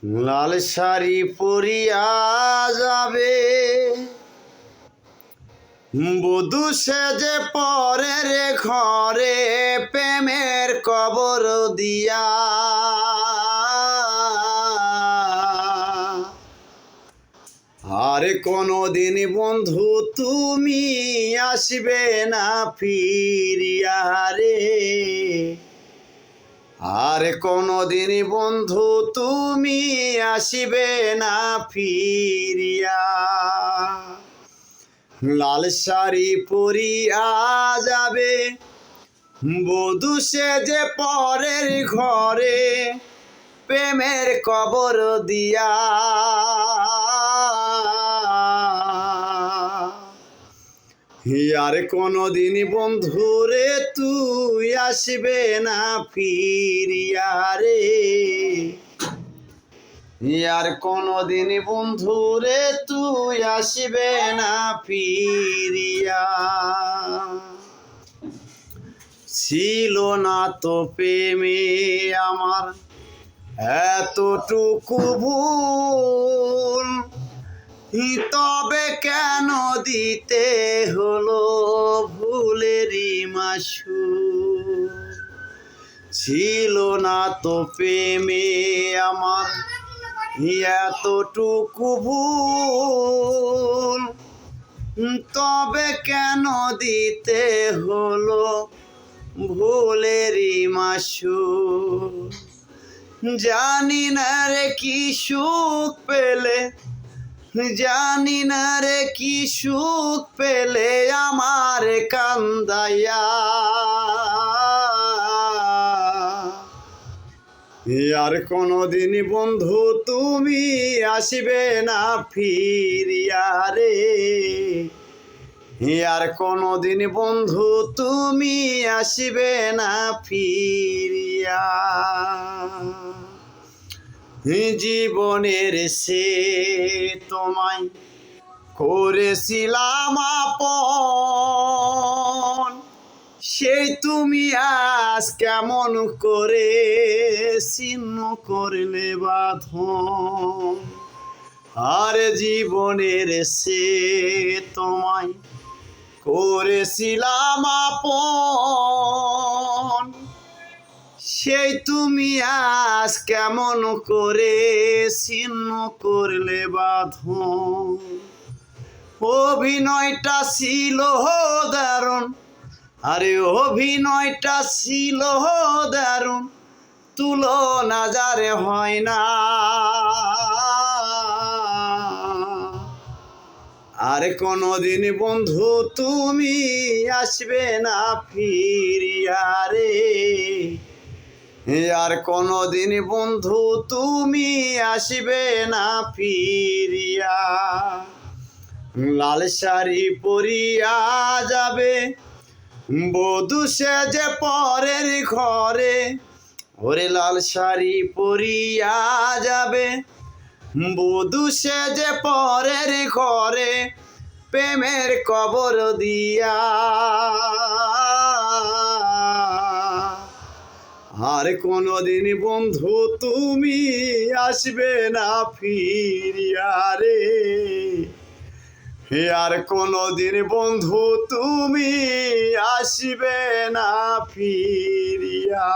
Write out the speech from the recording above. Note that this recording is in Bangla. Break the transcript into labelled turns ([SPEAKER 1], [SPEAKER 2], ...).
[SPEAKER 1] লাল শাড়ি পরিয়া যাবে বধূ সেজে পরের ঘরে প্রেমের কবর দিয়া। আর কোনদিন বন্ধু তুমি আসবে না ফিরিয়া রে, আর কোনদিন বন্ধু তুমি আসবে না ফিরিয়া। লাল শাড়ি পরিয়া যাবে বধূ সেজে পরের ঘরে প্রেমের কবর দিয়া। আর কোনদিন বন্ধু রে তুই আসবে না ফিরিয়া রে, আর কোনদিন বন্ধু রে তুই আসবে না ফিরিয়া। ছিল না তো প্রেমে আমার এতটুকু ভুল, তবে কেন দিতে হলো ভুলেরই মাসুল। ছিল না তো প্রেমে আমার এতটুকু ভুল, তবে কেন দিতে হলো ভুলেরই মাসুল। জানি না রে কি সুখ পেলে, জানি না রে কি সুখ পেলে আমার কান্দাইয়া। আর কোনদিন বন্ধু তুমি আসবে না ফিরিয়া রে, আর কোনদিন বন্ধু তুমি আসবে না ফিরিয়া। জীবনের সে তোমায় করেছিলাম আপন, সেই তুমি আজ কেমন করে ছিন্ন করলে বাঁধন। আর জীবনের সে তোমায় করেছিলাম আপন, সেই তুমি আজ কেমন করে ছিন্ন করলে বাঁধন। অভিনয়টা ছিল দারুণ, আরে অভিনয়টা ছিল দারুণ, তুলনা যারে হয় না। আর কোনদিন বন্ধু তুমি আসবে না ফিরিয়া রে, আর কোনদিন বন্ধু তুমি আসবে না ফিরিয়া। লাল শাড়ি পরিয়া যাবে বধূ সেজে পরের ঘরে, ওরে লাল শাড়ি পরিয়া যাবে বধূ সেজে পরের ঘরে প্রেমের কবর দিয়া। আর কোনদিন বন্ধু তুমি আসবে না ফিরিয়া রে, আর কোনদিন বন্ধু তুমি আসবে না ফিরিয়া।